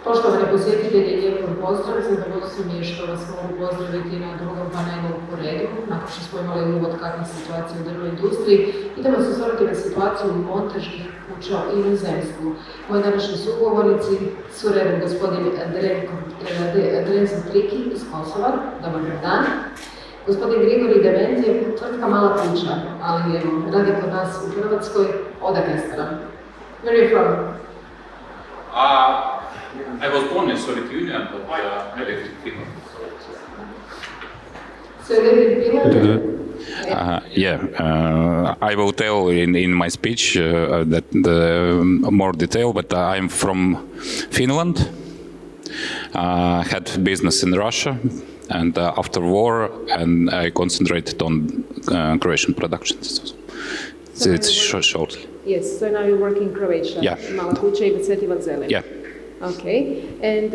Poštovani posjetitelji, lijep pozdrav, zadovoljstvo mi je što vas mogu pozdraviti na drugom panelu po redu. Nakon što smo imali uvod kakva situacija u drvnoj industriji, idemo se osvrnuti na situaciju montažnih kuća u inozemstvu. Moji današnji sugovornici su redom gospodin Dren Zatriqi iz Kosova, dobar dan. Gospodin Grigori Devenzijev, tvrtka Mala kuća, ali evo, radi kod nas u Hrvatskoj, odakle ste nam? Where are you from? I was born in Soviet Union, but I live in Finland. So you live in Finland? I will tell in my speech that more detail, but I'm from Finland. Had business in Russia, and after war, and I concentrated on Croatian productions. So it's shortly. Yes, so now you work in Croatia. Yeah. Mala kuća i Svetivan Zelen. Yeah. Okay, and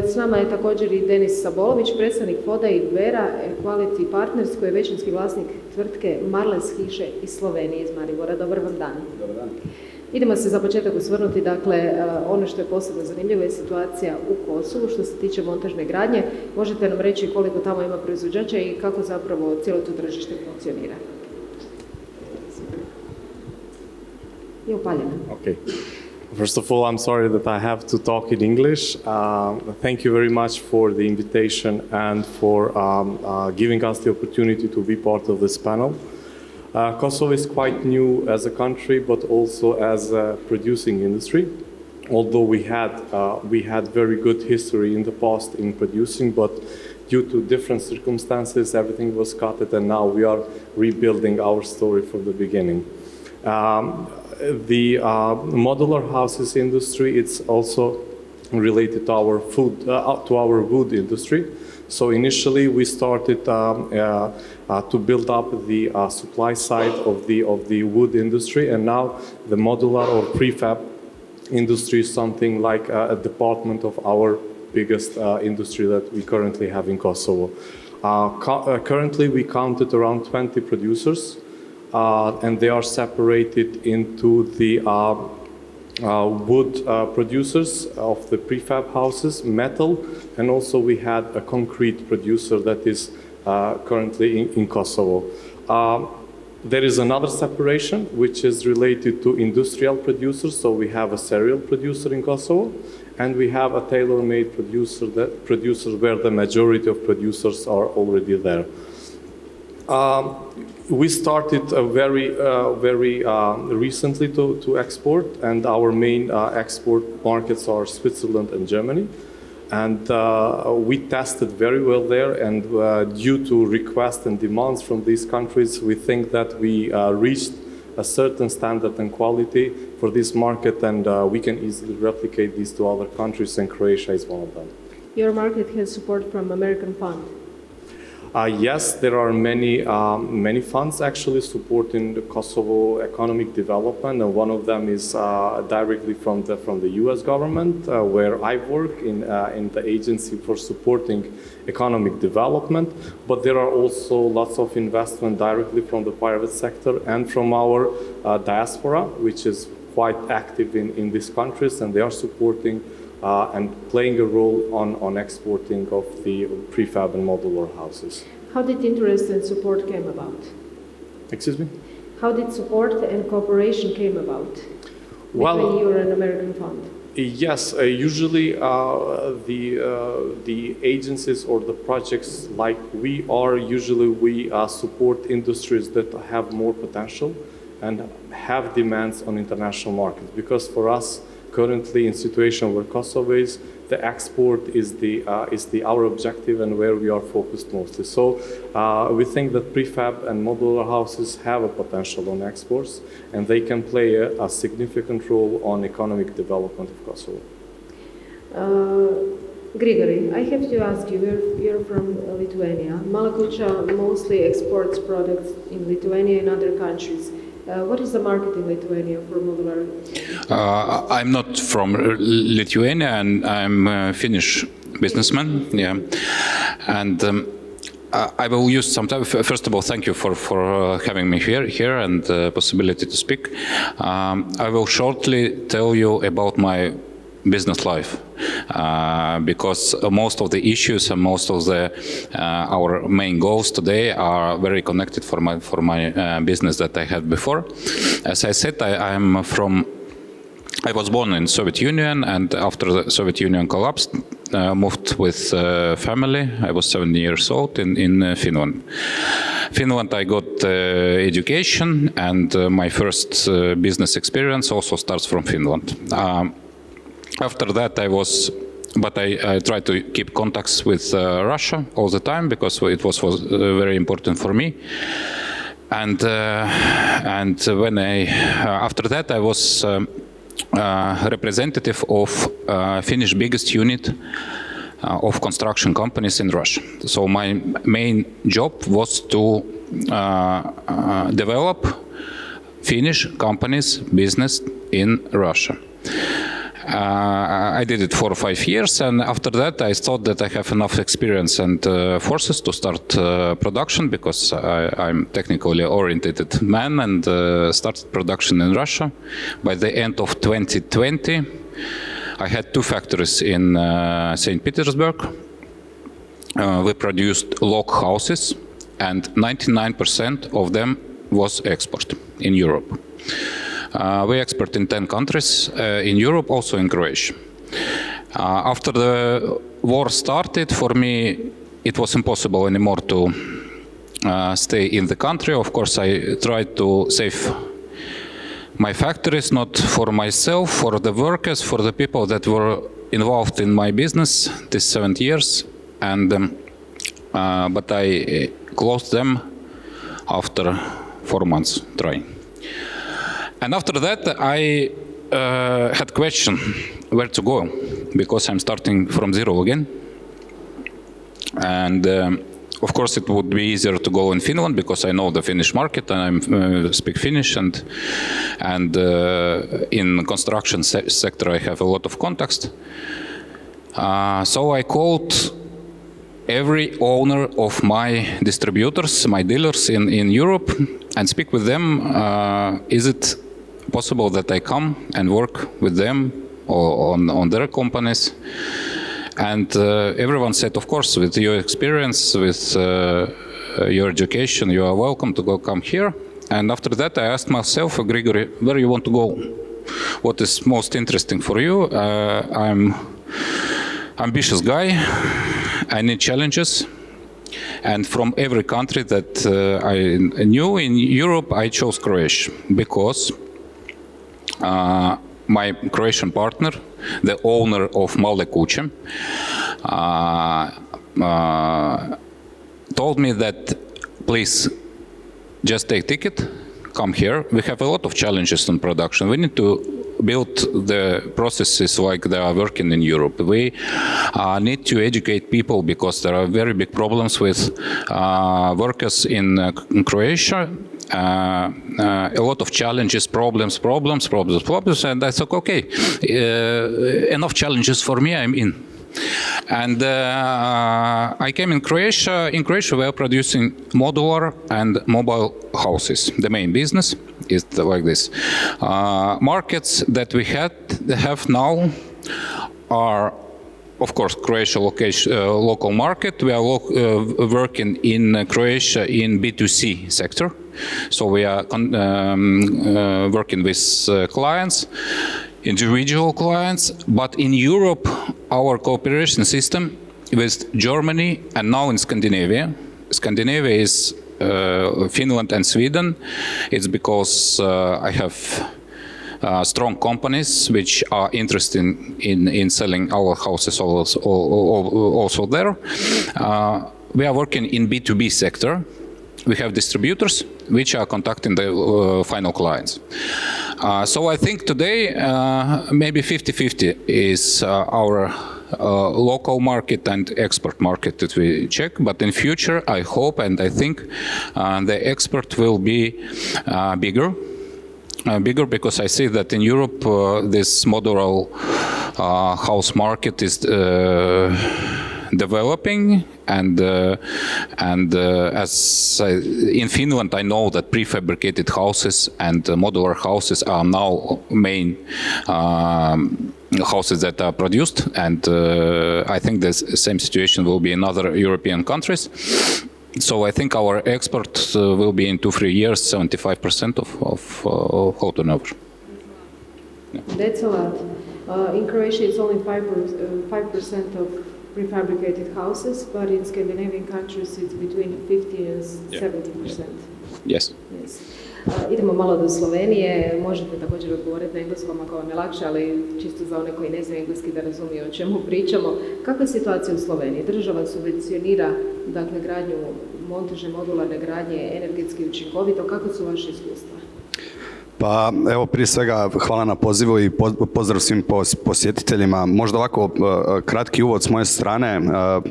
s nama je također i Denis Sabolović, predstavnik Foda i Vera Quality Partners, koji je većinski vlasnik tvrtke Marles Hiše iz Slovenije, iz Maribora. Dobar vam dan. Dobar dan. Idemo se za početak osvrnuti, dakle, ono što je posebno zanimljivo je situacija u Kosovu što se tiče montažne gradnje. Možete nam reći koliko tamo ima proizvođača i kako zapravo cijelo to tržište funkcionira? Je upaljeno. Okay. First of all, I'm sorry that I have to talk in English. Thank you very much for the invitation and for giving us the opportunity to be part of this panel. Kosovo is quite new as a country, but also as a producing industry. Although we had very good history in the past in producing, but due to different circumstances, everything was cut, and now we are rebuilding our story from the beginning. The modular houses industry, it's also related to our wood industry. So initially we started to build up the supply side of the wood industry, and now the modular or prefab industry is something like a department of our biggest industry that we currently have in Kosovo. Currently we counted around 20 producers. And they are separated into the wood producers of the prefab houses, metal, and also we had a concrete producer that is currently in Kosovo. There is another separation which is related to industrial producers, so we have a serial producer in Kosovo, and we have a tailor-made producer where the majority of producers are already there. We started very recently to export, and our main export markets are Switzerland and Germany. And we tested very well there, and due to requests and demands from these countries, we think that we reached a certain standard and quality for this market, and we can easily replicate these to other countries, and Croatia is one of them. Your market has support from American fund. Yes, there are many funds actually supporting the Kosovo economic development, and one of them is directly from the U.S. government, where I work in the agency for supporting economic development. But there are also lots of investment directly from the private sector and from our diaspora, which is quite active in these countries, and they are supporting and playing a role on exporting of the prefab and modular houses. How did interest and support came about? Excuse me? How did support and cooperation came about between you and American fund? Yes, usually the agencies or the projects like we support industries that have more potential and have demands on international markets, because for us currently in situation where Kosovo is, the export is our objective and where we are focused mostly. So we think that prefab and modular houses have a potential on exports, and they can play a significant role on economic development of Kosovo. Grigori, I have to ask you, you're from Lithuania. Mala kuća mostly exports products in Lithuania and other countries. What is the market in Lithuania for modular? I'm not from Lithuania, and I'm a Finnish businessman. Yeah, and I will use some time. First of all, thank you for having me here and the possibility to speak. I will shortly tell you about my business life. because most of the issues and most of the our main goals today are very connected for my business that I had before. As I said, I was born in Soviet Union, and after the Soviet Union collapsed, moved with family. I was 7 years old in Finland. Finland, I got education, and my first business experience also starts from Finland. After that, I tried to keep contacts with Russia all the time because it was very important for me. And when after that, I was representative of Finnish biggest unit of construction companies in Russia. So my main job was to develop Finnish companies' business in Russia. I did it for 5 years, and after that I thought that I have enough experience and forces to start production, because I'm technically oriented man, and started production in Russia. By the end of 2020, I had 2 factories in St. Petersburg. We produced log houses, and 99% of them was export in Europe. We export in 10 countries in Europe, also in Croatia. After the war started, for me, it was impossible anymore to stay in the country. Of course, I tried to save my factories, not for myself, for the workers, for the people that were involved in my business these 7 years. And but I closed them after 4 months trying. And after that, I had question where to go, because I'm starting from zero again. And of course, it would be easier to go in Finland because I know the Finnish market and I speak Finnish, and in construction sector I have a lot of contacts. So I called every owner of my distributors, my dealers in Europe, and speak with them. Is it possible that I come and work with them or on their companies? And everyone said, of course, with your experience, with your education, you are welcome to come here. And after that, I asked myself, Grigory, where you want to go? What is most interesting for you? I'm ambitious guy. I need challenges. And from every country that I knew in Europe, I chose Croatia because my Croatian partner, the owner of Male kuće, told me that please just take ticket, come here. We have a lot of challenges in production. We need to build the processes like they are working in Europe. We need to educate people because there are very big problems with workers in Croatia. A lot of challenges, problems, and I thought, okay, enough challenges for me, I'm in. And I came in Croatia. In Croatia, we are producing modular and mobile houses. The main business is like this. Markets that we have now are, of course, Croatia local market. We are working in Croatia in B2C sector. So we are working with clients, individual clients. But in Europe, our cooperation system with Germany and now in Scandinavia. Scandinavia is Finland and Sweden. It's because I have strong companies which are interested in selling our houses also there. We are working in B2B sector. We have distributors which are contacting the final clients. So I think today maybe 50-50 is our local market and export market that we check. But in future, I hope and I think the export will be bigger because I see that in Europe this modular house market is developing, and as in Finland, I know that prefabricated houses and modular houses are now main houses that are produced, and I think the same situation will be in other European countries. So I think our export will be in 2-3 years 75% of whole turnover. Yeah. That's a lot. In Croatia, it's only 5% of prefabricated houses, but in Scandinavian countries, it's between 50 and 70%. Yes. Yes. Idemo malo do Slovenije, možete također odgovoriti na engleskom ako vam je lakše, ali čisto za one koji ne znaju engleski da razumiju o čemu pričamo. Kakva je situacija u Sloveniji? Država subvencionira dakle, gradnju montažne modularne gradnje energetski učinkovito. Kako su vaše iskustva? Pa evo prije svega hvala na pozivu i pozdrav svim posjetiteljima. Možda ovako kratki uvod s moje strane.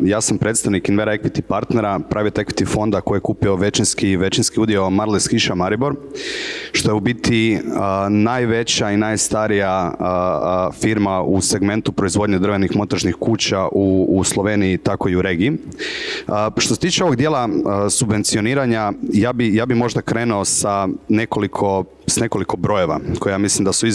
Ja sam predstavnik Invera Equity partnera, private equity fonda koji je kupio većinski udio Marles Hiša Maribor, što je u biti najveća i najstarija firma u segmentu proizvodnje drvenih montažnih kuća u Sloveniji, tako i u regiji. Što se tiče ovog dijela subvencioniranja, ja bi možda krenuo sa nekoliko brojeva koje ja mislim da su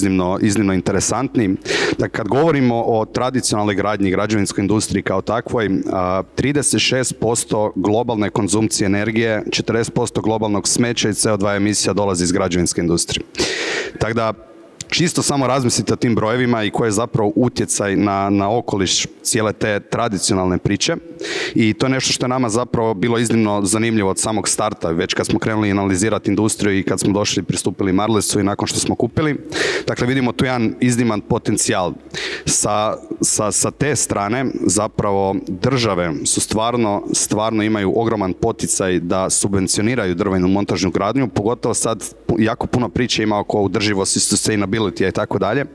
iznimno interesantni. Da kad govorimo o tradicionalnoj gradnji, građevinskoj industriji kao takvoj, 36% globalne konzumcije energije, 40% globalnog smeća i CO2 emisija dolazi iz građevinske industrije. Tako da čisto samo razmislite o tim brojevima i koji je zapravo utjecaj na okoliš cijele te tradicionalne priče. I to je nešto što je nama zapravo bilo iznimno zanimljivo od samog starta, već kad smo krenuli analizirati industriju i kad smo došli i pristupili Marlesu i nakon što smo kupili. Dakle, vidimo tu jedan izniman potencijal. Sa te strane zapravo države su stvarno imaju ogroman poticaj da subvencioniraju drvenu montažnu gradnju, pogotovo sad jako puno priče ima oko održivosti, sustainability i tako dalje.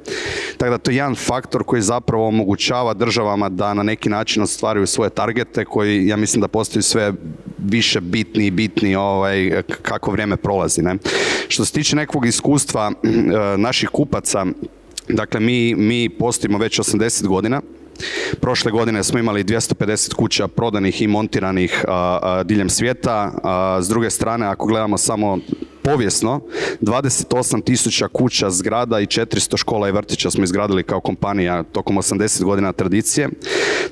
Tako da to je jedan faktor koji zapravo omogućava državama da na neki način ostvaruju svoje targete koji ja mislim da postaju sve više bitni kako vrijeme prolazi. Ne? Što se tiče nekog iskustva naših kupaca, dakle mi postojimo već 80 godina. Prošle godine smo imali 250 kuća prodanih i montiranih diljem svijeta. S druge strane, ako gledamo samo povijesno, 28.000 kuća, zgrada i 400 škola i vrtića smo izgradili kao kompanija tokom 80 godina tradicije.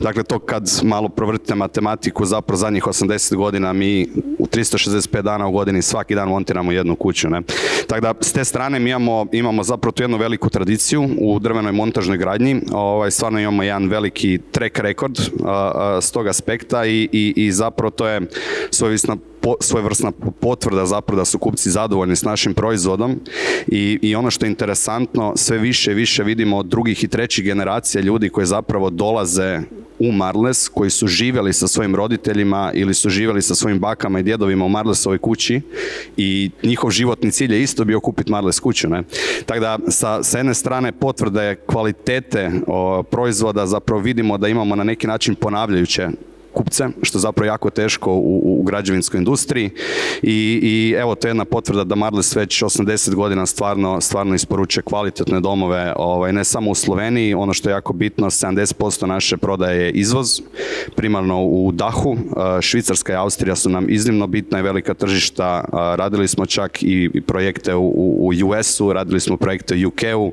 Dakle, to kad malo provrtite matematiku, zapravo zadnjih 80 godina mi u 365 dana u godini svaki dan montiramo jednu kuću. Ne? Tako da, s te strane mi imamo zapravo tu jednu veliku tradiciju u drvenoj montažnoj gradnji. Stvarno imamo jedan veliki track record s tog aspekta i zapravo to je svojevrsna potvrda zapravo da su kupci zadovoljni s našim proizvodom i ono što je interesantno, sve više i više vidimo od drugih i trećih generacija ljudi koji zapravo dolaze u Marles, koji su živjeli sa svojim roditeljima ili su živjeli sa svojim bakama i djedovima u Marlesovoj kući i njihov životni cilj je isto bio kupiti Marles kuću. Ne? Tako da sa jedne strane potvrde kvalitete proizvoda zapravo vidimo da imamo na neki način ponavljajuće kupce, što je zapravo jako teško u građevinskoj industriji i evo to je jedna potvrda da Marles već 80 godina stvarno isporučuje kvalitetne domove, ne samo u Sloveniji, ono što je jako bitno, 70% naše prodaje je izvoz, primarno u Dahu, Švicarska i Austrija su nam iznimno bitna i velika tržišta, radili smo čak i projekte u US-u, radili smo projekte u UK-u,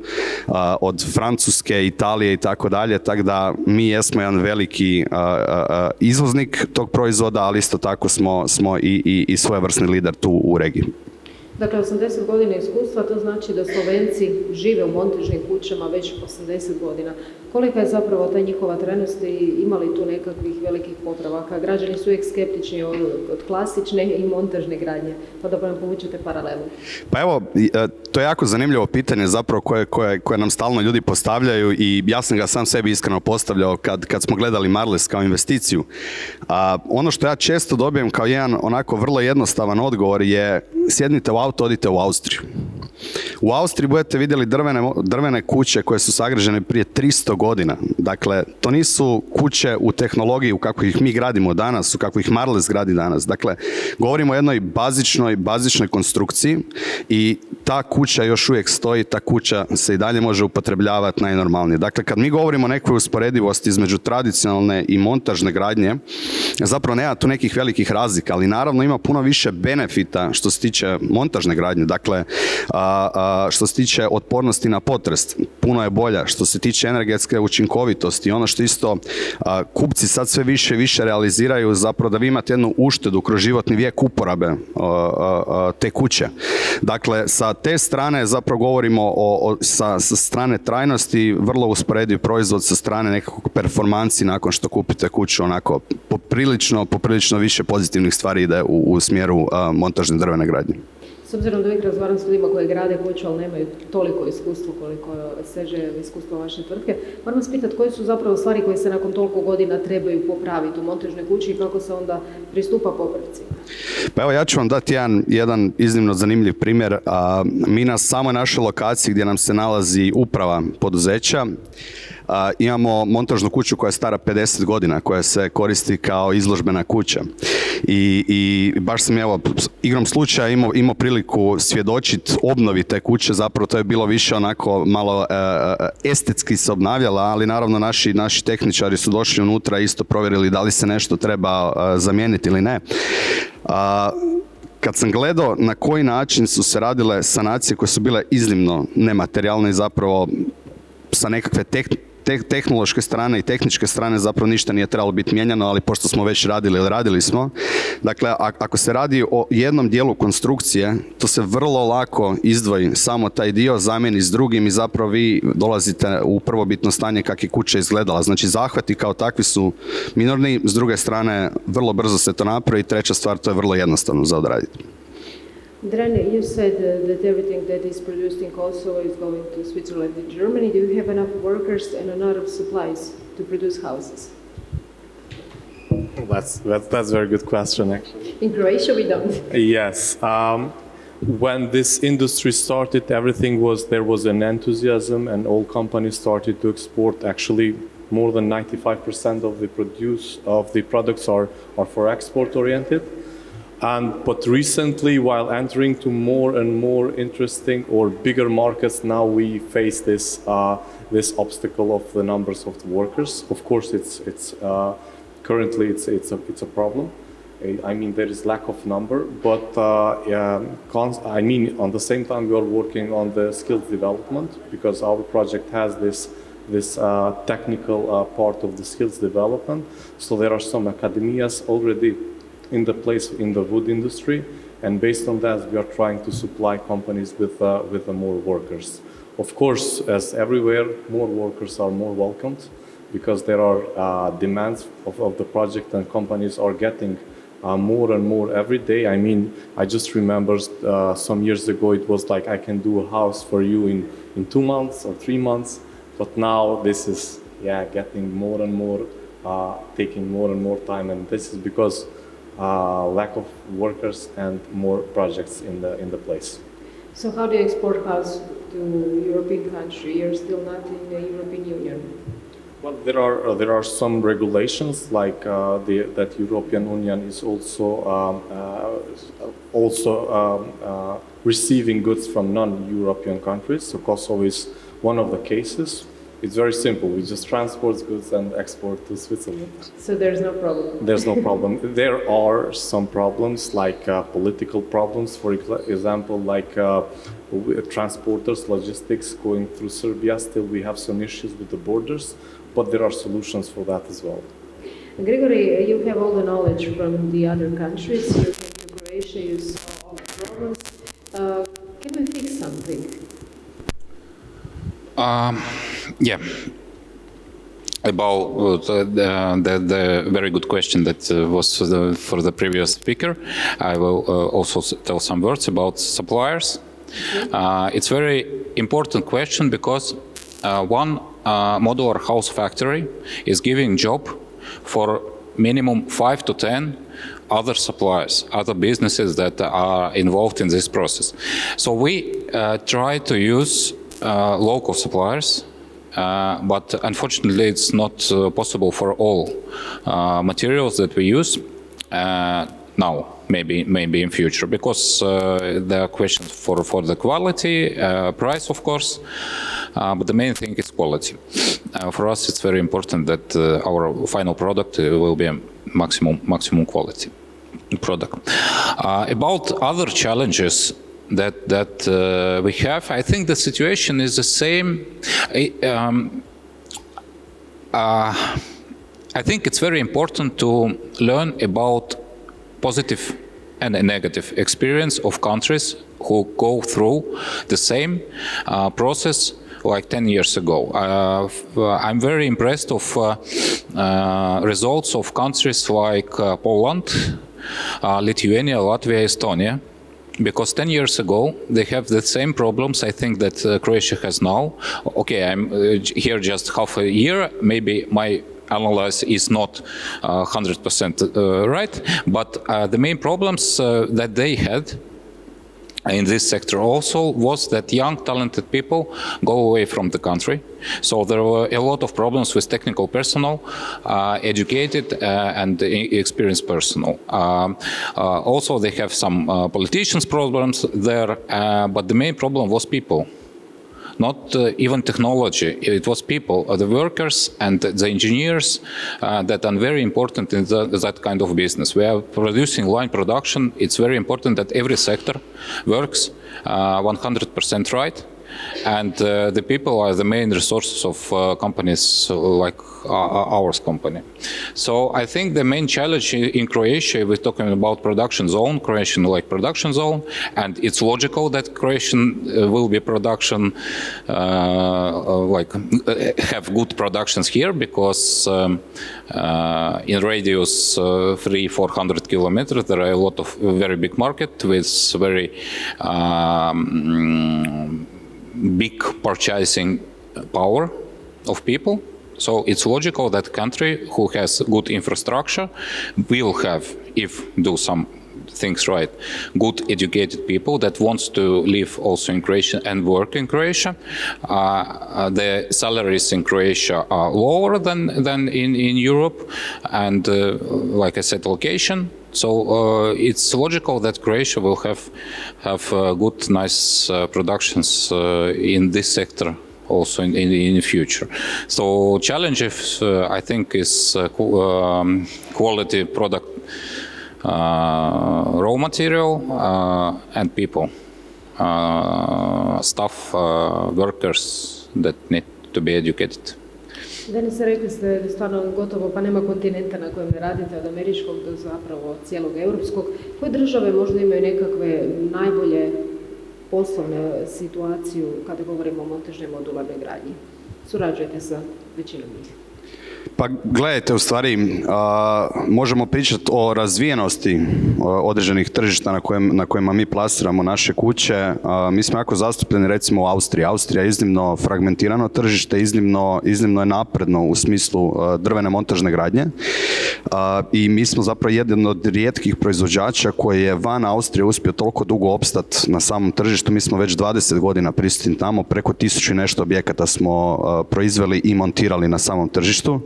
od Francuske, Italije i tako dalje, tako da mi jesmo jedan veliki izvoznik tog proizvoda, ali isto tako smo i svojevrsni lider tu u regiji. Dakle, 80 godina iskustva, to znači da Slovenci žive u montažnim kućama već 80 godina. Kolika je zapravo ta njihova trenost i ima li tu nekakvih velikih popravaka? Građani su uvijek skeptični od klasične i montažne gradnje, pa da nam povučete paralelu. Pa evo, to je jako zanimljivo pitanje zapravo koje nam stalno ljudi postavljaju i ja sam ga sam sebi iskreno postavljao kad smo gledali Marles kao investiciju. Ono što ja često dobijem kao jedan onako vrlo jednostavan odgovor je sjednite u auto, odite u Austriju. U Austriji budete vidjeli drvene kuće koje su sagrađene prije 300 godina. Dakle, to nisu kuće u tehnologiji u kako ih mi gradimo danas, u kako ih Marles gradi danas. Dakle, govorimo o jednoj bazičnoj konstrukciji i ta kuća još uvijek stoji, ta kuća se i dalje može upotrebljavati najnormalnije. Dakle, kad mi govorimo o nekoj usporedivosti između tradicionalne i montažne gradnje, zapravo nema tu nekih velikih razlika, ali naravno ima puno više benefita što se tiče montažne gradnje. Dakle, što se tiče otpornosti na potres, puno je bolja. Što se tiče energetske učinkovitosti, ono što isto kupci sad sve više i više realiziraju, zapravo da vi imate jednu uštedu kroz životni vijek uporabe te kuće. Dakle, sa te strane zapravo govorimo sa strane trajnosti, vrlo usporediv proizvod sa strane nekakvog performansi nakon što kupite kuću, onako poprilično više pozitivnih stvari ide u smjeru montažne drvene gradnje. S obzirom da uvijek razgovaram s ljudima koji grade kuću, ali nemaju toliko iskustva koliko seže iskustvo vaše tvrtke, moram vas pitati koje su zapravo stvari koje se nakon toliko godina trebaju popraviti u montažnoj kući i kako se onda pristupa popravcima? Pa evo, ja ću vam dati jedan iznimno zanimljiv primjer. Mi na samoj našoj lokaciji gdje nam se nalazi uprava poduzeća, imamo montažnu kuću koja je stara 50 godina, koja se koristi kao izložbena kuća. I baš sam, evo, igrom slučaja imao priliku svjedočiti obnovi te kuće, zapravo to je bilo više onako malo estetski se obnavljala, ali naravno naši tehničari su došli unutra i isto provjerili da li se nešto treba zamijeniti ili ne. Kad sam gledao na koji način su se radile sanacije koje su bile iznimno nematerijalne i zapravo sa nekakve tehnološke strane i tehničke strane zapravo ništa nije trebalo biti mijenjano, ali pošto smo već radili smo. Dakle, ako se radi o jednom dijelu konstrukcije, to se vrlo lako izdvoji samo taj dio, zamijeni s drugim i zapravo vi dolazite u prvobitno stanje kako je kuća izgledala. Znači, zahvati kao takvi su minorni, s druge strane vrlo brzo se to napravi i treća stvar, to je vrlo jednostavno za odraditi. Dren, you said that everything that is produced in Kosovo is going to Switzerland and Germany. Do you have enough workers and enough supplies to produce houses? That's a very good question, actually. In Croatia, we don't. Yes. When this industry started, there was an enthusiasm, and all companies started to export. Actually, more than 95% of the products are for export oriented. But recently, while entering to more and more interesting or bigger markets, now we face this obstacle of the numbers of the workers. Of course, it's currently it's a problem. I mean, there is lack of number, but on the same time, we are working on the skills development because our project has this technical part of the skills development. So there are some academies already in the place in the wood industry, and based on that, we are trying to supply companies with more workers. Of course, as everywhere, more workers are more welcomed because there are demands of the project, and companies are getting more and more every day. I mean, I just remember some years ago it was like I can do a house for you in 2 months or 3 months, but now this is getting more and more, taking more and more time, and this is because lack of workers and more projects in the place. So how do you export house to European country? You're still not in the European Union. Well, there are some regulations like that European Union is also receiving goods from non-European countries. So Kosovo is one of the cases. It's very simple. We just transport goods and export to Switzerland. So there's no problem? There's no problem. There are some problems like political problems, for example, like transporters, logistics going through Serbia. Still we have some issues with the borders, but there are solutions for that as well. Grigory, you have all the knowledge from the other countries. You came to Croatia, you saw all the problems. Can we fix something? About the very good question that was for the previous speaker, I will also tell some words about suppliers. It's very important question because one modular house factory is giving job for minimum 5 to 10 other suppliers, other businesses that are involved in this process. So we try to use local suppliers, but unfortunately it's not possible for all materials that we use now. maybe in future, because there are questions for the quality, price, of course, but the main thing is quality. For us, it's very important that our final product will be a maximum quality product. About other challenges that we have, I think the situation is the same. I think it's very important to learn about positive and a negative experience of countries who go through the same process like 10 years ago. I'm very impressed of results of countries like Poland, Lithuania, Latvia, Estonia, because 10 years ago they have the same problems I think that Croatia has now. Okay, I'm here just half a year, maybe my analysis is not 100% right, but the main problems that they had in this sector also was that young talented people go away from the country. So there were a lot of problems with technical personnel, educated and experienced personnel. Also they have some politicians problems there, but the main problem was people. Not even technology, it was people, the workers and the engineers that are very important in that kind of business. We are producing line production. It's very important that every sector works 100% right. And the people are the main resources of companies like our company. So I think the main challenge in Croatia, we're talking about production zone, Croatian like production zone, and it's logical that Croatian will be production, like have good productions here, because in radius 300-400 kilometers there are a lot of very big market with very big purchasing power of people. So it's logical that country who has good infrastructure will have, if do some things right, good educated people that wants to live also in Croatia and work in Croatia. The salaries in Croatia are lower than in Europe, and like I said, location. So it's logical that Croatia will have good, nice productions in this sector also in the future. So challenges, I think, is quality product, raw material, and people, staff, workers that need to be educated. Danas rekli ste da stvarno gotovo pa nema kontinenta na kojem ne radite, od američkog do zapravo cijelog europskog. Koje države možda imaju nekakve najbolje poslovne situaciju kada govorimo o montažnoj modularnoj gradnji? Surađujete sa većinom njih? Pa gledajte, u stvari možemo pričati o razvijenosti određenih tržišta na kojima mi plasiramo naše kuće. Mi smo jako zastupljeni recimo u Austriji. Austrija je iznimno fragmentirano tržište, iznimno je napredno u smislu drvene montažne gradnje. I mi smo zapravo jedan od rijetkih proizvođača koji je van Austrije uspio toliko dugo opstati na samom tržištu. Mi smo već 20 godina prisutni tamo, preko 1000 i nešto objekata smo proizveli i montirali na samom tržištu.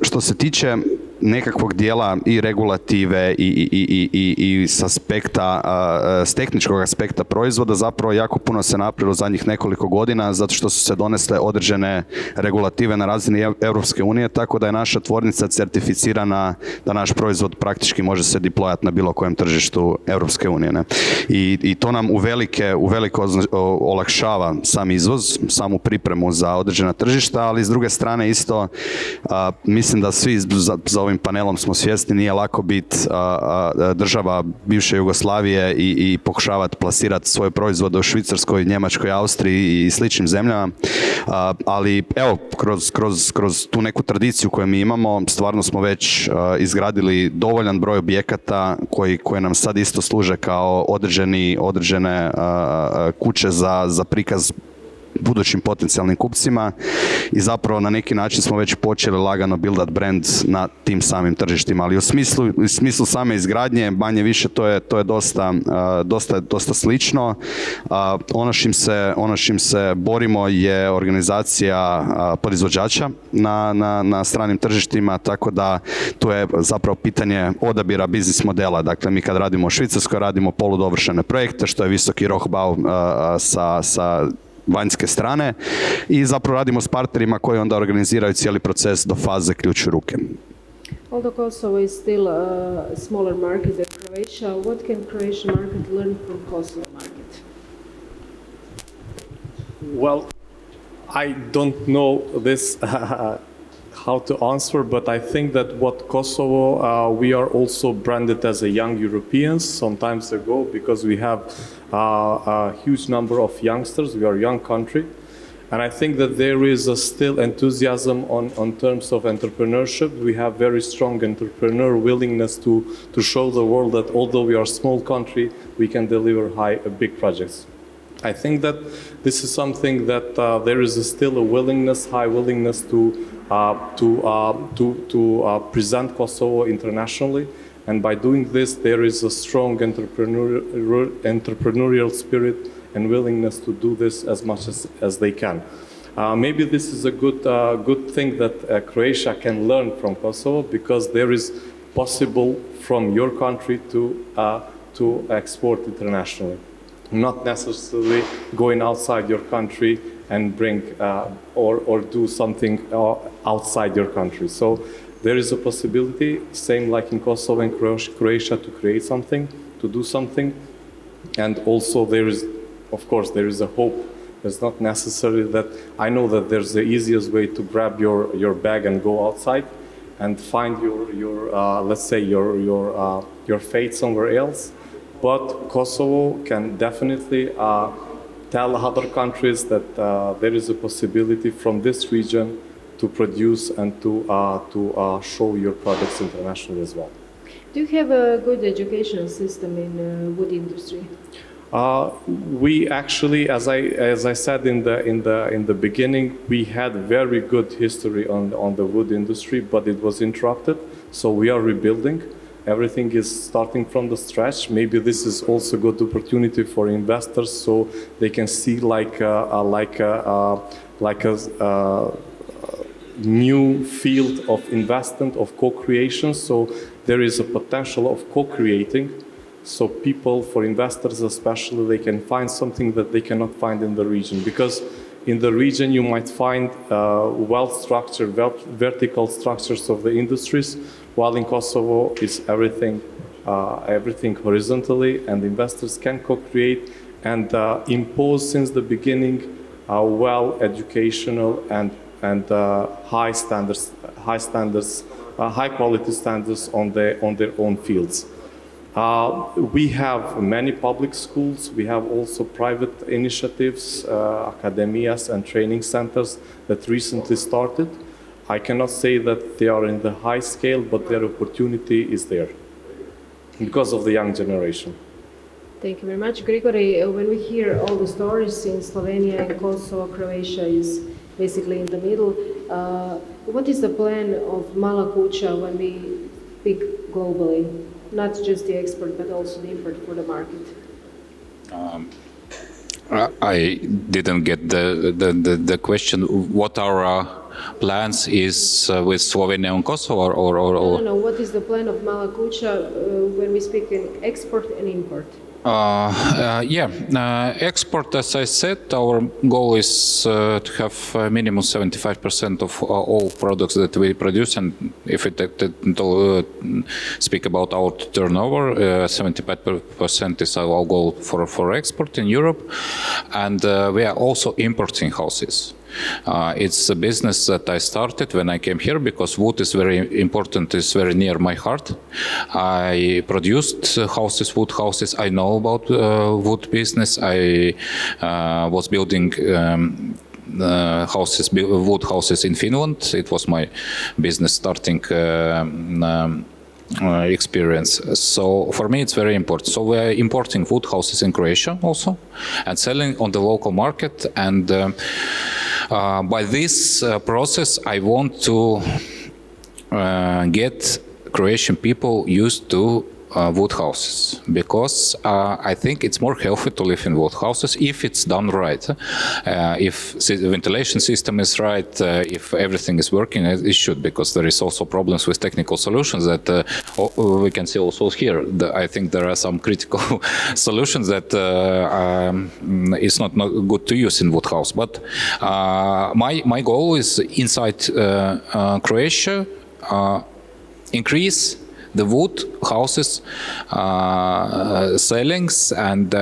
Što se tiče nekakvog dijela i regulative i s tehničkog aspekta proizvoda, zapravo jako puno se napravilo zadnjih nekoliko godina, zato što su se donesle određene regulative na razini Europske unije, tako da je naša tvornica certificirana da naš proizvod praktički može se deployati na bilo kojem tržištu Europske unije. I to nam uvelike olakšava sam izvoz, samu pripremu za određena tržišta, ali s druge strane isto mislim da svi za ovim panelom smo svjesni, nije lako biti država bivše Jugoslavije i pokušavati plasirati svoje proizvode u Švicarskoj, Njemačkoj, Austriji i sličnim zemljama, ali evo, kroz tu neku tradiciju koju mi imamo, stvarno smo već izgradili dovoljan broj objekata koji nam sad isto služe kao određene kuće za prikaz budućim potencijalnim kupcima i zapravo na neki način smo već počeli lagano buildat brand na tim samim tržištima, ali u smislu same izgradnje, manje više to je dosta slično. Ono s čim se borimo je organizacija proizvođača na stranim tržištima, tako da tu je zapravo pitanje odabira biznis modela. Dakle, mi kad radimo u Švicarskoj, radimo poludovršene projekte, što je visoki rohbau sa vanjske strane i zapravo radimo s partnerima koji onda organiziraju cijeli proces do faze ključ u ruke. Although Kosovo is still a smaller market than Croatia, what can Croatian market learn from Kosovo market? Well, I don't know this how to answer, but I think that what Kosovo, we are also branded as a young Europeans some times ago because we have a huge number of youngsters. We are a young country. And I think that there is still enthusiasm on terms of entrepreneurship. We have very strong entrepreneur willingness to show the world that although we are a small country, we can deliver big projects. I think that this is something that there is still a willingness, high willingness to present Kosovo internationally. And by doing this, there is a strong entrepreneurial spirit and willingness to do this as much as they can. Maybe this is a good thing that Croatia can learn from Kosovo, because there is possible from your country to export internationally, not necessarily going outside your country and bring or do something outside your country. So there is a possibility, same like in Kosovo and Croatia, to create something, to do something, and also there is, of course, there is a hope. It's not necessary that I know that there's the easiest way to grab your bag and go outside and find your let's say your fate somewhere else. But Kosovo can definitely tell other countries that there is a possibility from this region to produce and to show your products internationally as well. Do you have a good educational system in wood industry? We actually, as I said in the beginning, we had very good history on the wood industry, but it was interrupted. So we are rebuilding. Everything is starting from the scratch. Maybe this is also a good opportunity for investors, so they can see like a new field of investment, of co-creation. So there is a potential of co-creating. So people, for investors especially, they can find something that they cannot find in the region. Because in the region you might find well-structured, vertical structures of the industries, while in Kosovo it's everything horizontally, and investors can co-create and impose since the beginning well-educational and high quality standards on their own fields. We have many public schools. We have also private initiatives, academias and training centers that recently started. I cannot say that they are in the high scale, but their opportunity is there because of the young generation. Thank you very much. Grigori, when we hear all the stories in Slovenia and Kosovo, Croatia is basically in the middle. What is the plan of mala kuća when we speak globally? Not just the export, but also the import for the market. I didn't get the question. What our plans is with Slovenia and Kosovo, or? No. What is the plan of mala kuća when we speak in export and import? Export, as I said, our goal is to have minimum 75% of all products that we produce, and if we speak about our turnover, 75% is our goal for export in Europe, and we are also importing houses. It's a business that I started when I came here because wood is very important, is very near my heart. I produced wood houses. I know about wood business. I was building wood houses in Finland. It was my business starting experience. So for me, it's very important. So we are importing wood houses in Croatia also, and selling on the local market. And by this process, I want to get Croatian people used to wood houses, because I think it's more healthy to live in wood houses if it's done right. If the ventilation system is right, if everything is working as it should, because there is also problems with technical solutions that we can see also here. I think there are some critical solutions that is not good to use in wood house. But my goal is inside Croatia, increase the wood houses sellings, and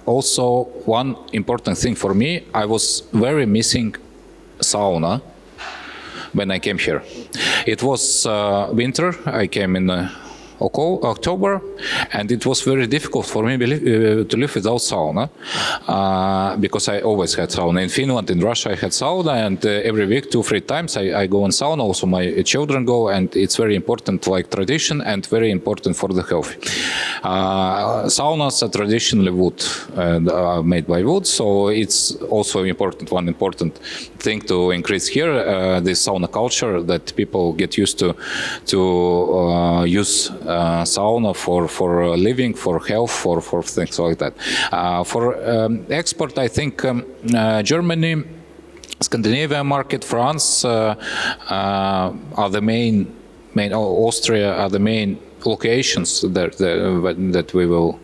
also one important thing for me, I was very missing sauna when I came here. It was winter, I came in October, and it was very difficult for me to live without sauna, because I always had sauna. In Finland, in Russia, I had sauna, and every week, 2-3 times, I go in sauna. Also, my children go, and it's very important, like tradition, and very important for the health. Saunas are traditionally wood, made by wood, so it's also one important thing to increase here, this sauna culture, that people get used to use sauna for living, for health, for things like that. For export, I think Germany, Scandinavia market, France are the main Austria are the main locations that we will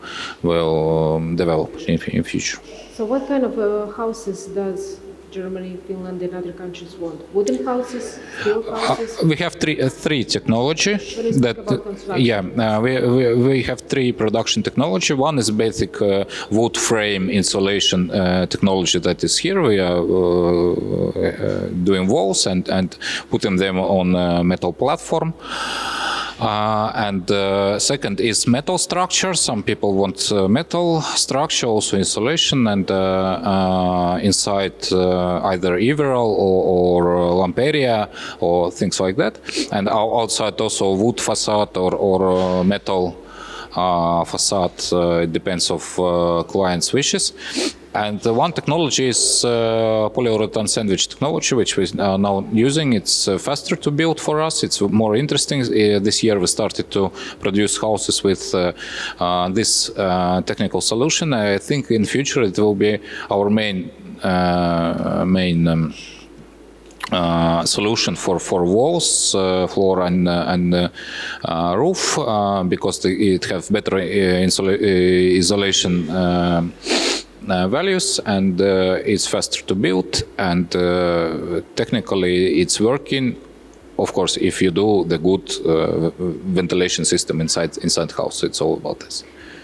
develop in future. So what kind of houses does Germany, Finland, and other countries want? Wooden houses, steel houses? We have three technology. We have three production technology. One is basic wood frame insulation technology that is here. We are doing walls and putting them on a metal platform. And second is metal structure. Some people want metal structure, also insulation, and inside either Everal or Lamperia or things like that. And outside also wood facade or metal facade. It depends of client's wishes. And one technology is polyurethane sandwich technology, which we are now using. It's faster to build for us. It's more interesting. This year we started to produce houses with this technical solution. I think in future it will be our main solution for walls, floor and roof, because it has better isolation values, and it's faster to build, and technically it's working. Of course, if you do the good ventilation system inside house, it's all about this.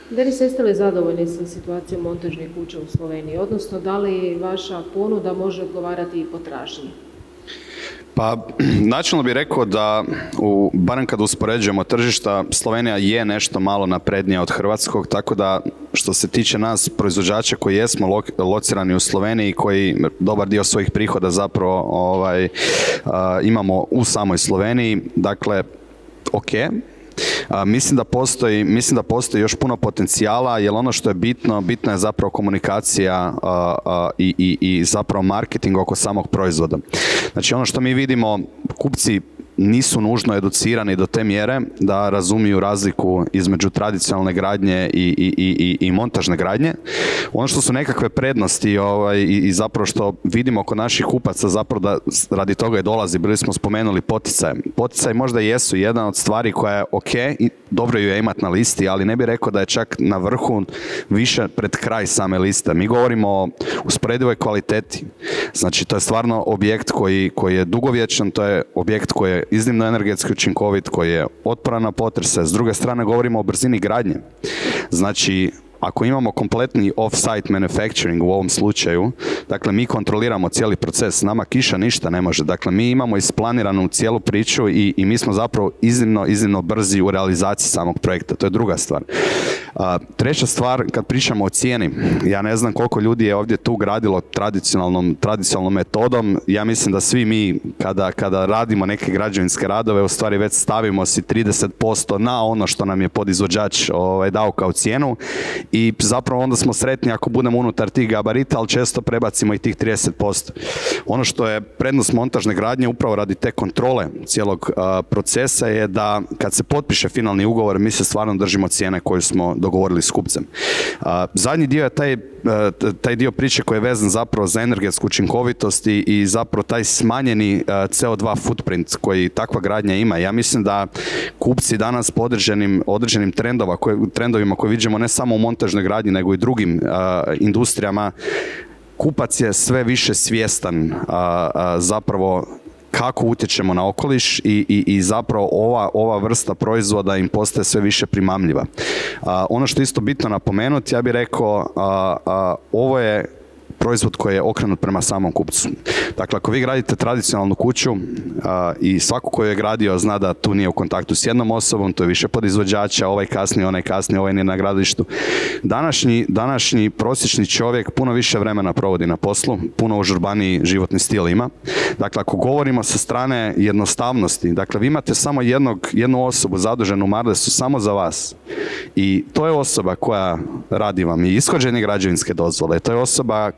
Denis, jeste li zadovoljni sa situacijom montažnih kuća u Sloveniji? Odnosno, da li vaša ponuda može odgovarati i potražnji? Pa, načelno bih rekao da, barem kad uspoređujemo tržišta, Slovenija je nešto malo naprednija od hrvatskog, tako da što se tiče nas, proizvođača koji jesmo locirani u Sloveniji, koji dobar dio svojih prihoda zapravo imamo u samoj Sloveniji, dakle, ok. Mislim da postoji još puno potencijala, jer ono što je bitno je zapravo komunikacija i zapravo marketing oko samog proizvoda. Znači ono što mi vidimo, kupci nisu nužno educirani do te mjere da razumiju razliku između tradicionalne gradnje i montažne gradnje. Ono što su nekakve prednosti i zapravo što vidimo kod naših kupaca, zapravo da radi toga i dolazi, bili smo spomenuli poticaje. Poticaji možda jesu jedna od stvari koja je ok, dobro ju je imati na listi, ali ne bih rekao da je čak na vrhu, više pred kraj same liste. Mi govorimo o usporedivoj kvaliteti. Znači to je stvarno objekt koji je dugovječan, to je objekt koji je iznimno energetski učinkovit, koji je otporan na potrese. S druge strane govorimo o brzini gradnje. Znači, ako imamo kompletni off-site manufacturing u ovom slučaju, dakle mi kontroliramo cijeli proces, nama kiša ništa ne može, dakle mi imamo isplaniranu cijelu priču i mi smo zapravo iznimno brzi u realizaciji samog projekta, to je druga stvar. Treća stvar, kad pričamo o cijeni, ja ne znam koliko ljudi je ovdje tu gradilo tradicionalnom metodom, ja mislim da svi mi kada radimo neke građevinske radove, u stvari već stavimo si 30% na ono što nam je podizvođač dao kao cijenu i zapravo onda smo sretni ako budemo unutar tih gabarita, ali često prebacimo i tih 30%. Ono što je prednost montažne gradnje upravo radi te kontrole cijelog procesa je da kad se potpiše finalni ugovor, mi se stvarno držimo cijene koju smo dogovorili s kupcem. Zadnji dio je taj dio priče koji je vezan zapravo za energetsku učinkovitost i zapravo taj smanjeni CO2 footprint koji takva gradnja ima. Ja mislim da kupci danas po određenim trendovima koje vidimo ne samo u montažnoj gradnji nego i drugim industrijama, kupac je sve više svjestan zapravo kako utječemo na okoliš i zapravo ova vrsta proizvoda im postaje sve više primamljiva. Ono što je isto bitno napomenuti, ja bih rekao, ovo je proizvod koji je okrenut prema samom kupcu. Dakle, ako vi gradite tradicionalnu kuću i svako ko je gradio zna da tu nije u kontaktu s jednom osobom, to je više podizvođača, ovaj kasnije, onaj kasnije, ovaj nije na gradilištu. Današnji prosječni čovjek puno više vremena provodi na poslu, puno užurbaniji životni stil ima. Dakle, ako govorimo sa strane jednostavnosti, dakle, vi imate samo jednu osobu zaduženu u Marlesu samo za vas i to je osoba koja radi vam i ishođenje građevinske dozvole, to je osoba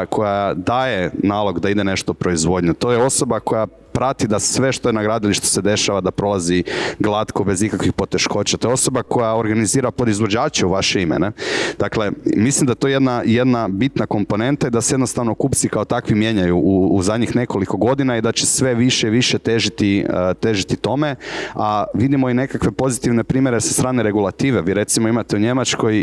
koja daje nalog da ide nešto u proizvodnju. To je osoba koja prati da sve što je na gradilištu se dešava da prolazi glatko, bez ikakvih poteškoća. To je osoba koja organizira podizvođače u vaše ime. Ne? Dakle, mislim da to je jedna bitna komponenta i da se jednostavno kupci kao takvi mijenjaju u zadnjih nekoliko godina i da će sve više i više težiti tome, a vidimo i nekakve pozitivne primjere sa strane regulative. Vi recimo imate u Njemačkoj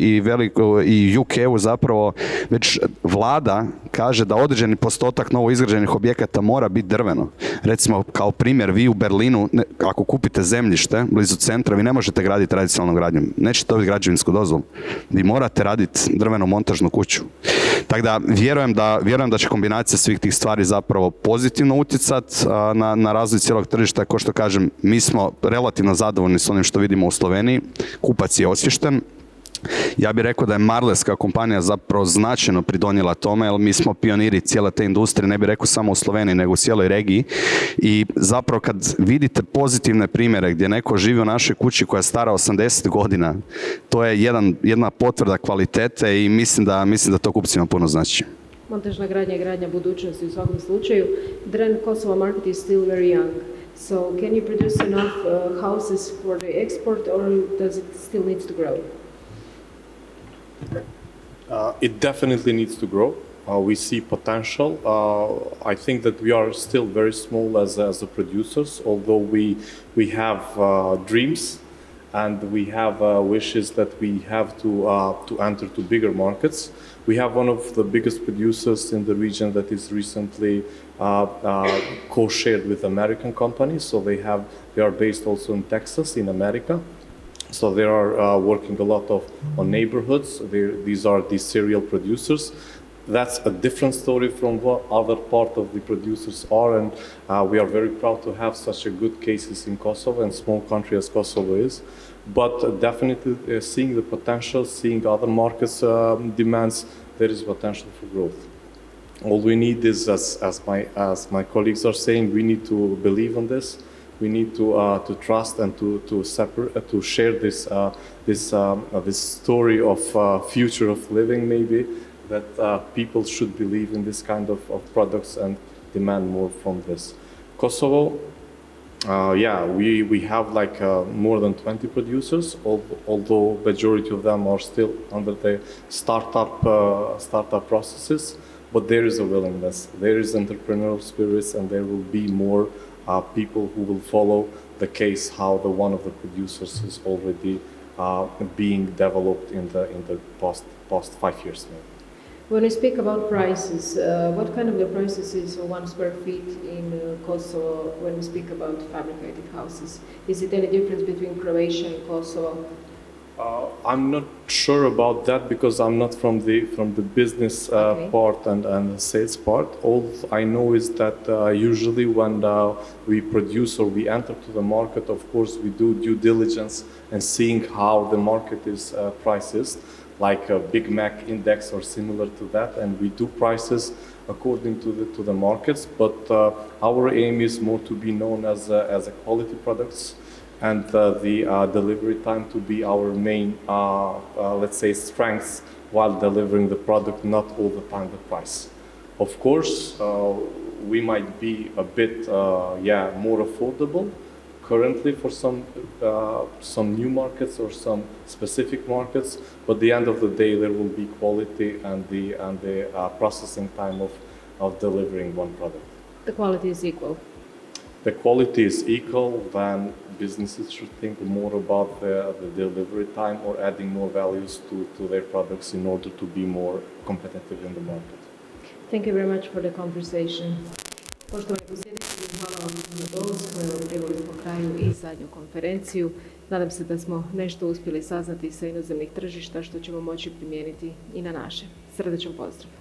i UK-u zapravo već vlada kaže da određeni postotak novo izgrađenih objekata mora biti drveno. Recimo, kao primjer, vi u Berlinu, ako kupite zemljište blizu centra, vi ne možete graditi tradicionalnom gradnjom. Nećete dobiti građevinsku dozvolu. Vi morate raditi drvenu montažnu kuću. Tako da, vjerujem da će kombinacija svih tih stvari zapravo pozitivno utjecati na razvoj cijelog tržišta. Kao što kažem, mi smo relativno zadovoljni s onim što vidimo u Sloveniji. Kupac je osvješten. Ja bih rekao da je Marles kao kompanija zapravo značajno pridonijela tome, jer mi smo pioniri cijele te industrije, ne bih rekao samo u Sloveniji, nego u cijeloj regiji. I zapravo kad vidite pozitivne primjere gdje neko živi u našoj kući koja je stara 80 godina, to je jedna potvrda kvalitete i mislim da to kupcima puno znači. Montažna gradnja je gradnja budućnosti u svakom slučaju. Dren Kosovo market is still very young. So can you produce enough houses for the export or does it still need to grow? It definitely needs to grow. We see potential. I think that we are still very small as the producers, although we have dreams and we have wishes that we have to enter to bigger markets. We have one of the biggest producers in the region that is recently co-shared with American companies. So they are based also in Texas, in America. So they are working a lot on neighborhoods. These are the serial producers. That's a different story from what other part of the producers are, and we are very proud to have such a good cases in Kosovo, and small country as Kosovo is. But definitely seeing the potential, seeing other markets demands, there is potential for growth. All we need is, as my colleagues are saying, we need to believe on this. We need to trust and to share this story of future of living, maybe, that people should believe in this kind of products and demand more from this. Kosovo, we have like more than 20 producers, although majority of them are still under the startup processes, but there is a willingness, there is entrepreneurial spirits, and there will be more people who will follow the case how one of the producers is already being developed in the past 5 years maybe. When we speak about prices, what kind of the prices is for 1 square feet in Kosovo when we speak about fabricated houses? Is it any difference between Croatia and Kosovo? I'm not sure about that because I'm not from the business part and the sales part. All I know is that usually when we produce or we enter to the market, of course we do due diligence and seeing how the market is prices, like a Big Mac index or similar to that, and we do prices according to the markets. But our aim is more to be known as a quality products, and the delivery time to be our main, let's say, strengths while delivering the product, not all the time the price. Of course, we might be a bit, more affordable currently for some new markets or some specific markets, but at the end of the day, there will be quality and the processing time of delivering one product. The quality is equal. The quality is equal, then businesses should think more about the delivery time or adding more values to their products in order to be more competitive in the market. Thank you very much for the conversation. Poštovani posjetitelji, hvala vam na dolasku. Evo, priveli smo kraju i zadnju konferenciju. Nadam se da smo nešto uspjeli saznati sa inozemnih tržišta što ćemo moći primijeniti i na naše. Srdačan pozdrav.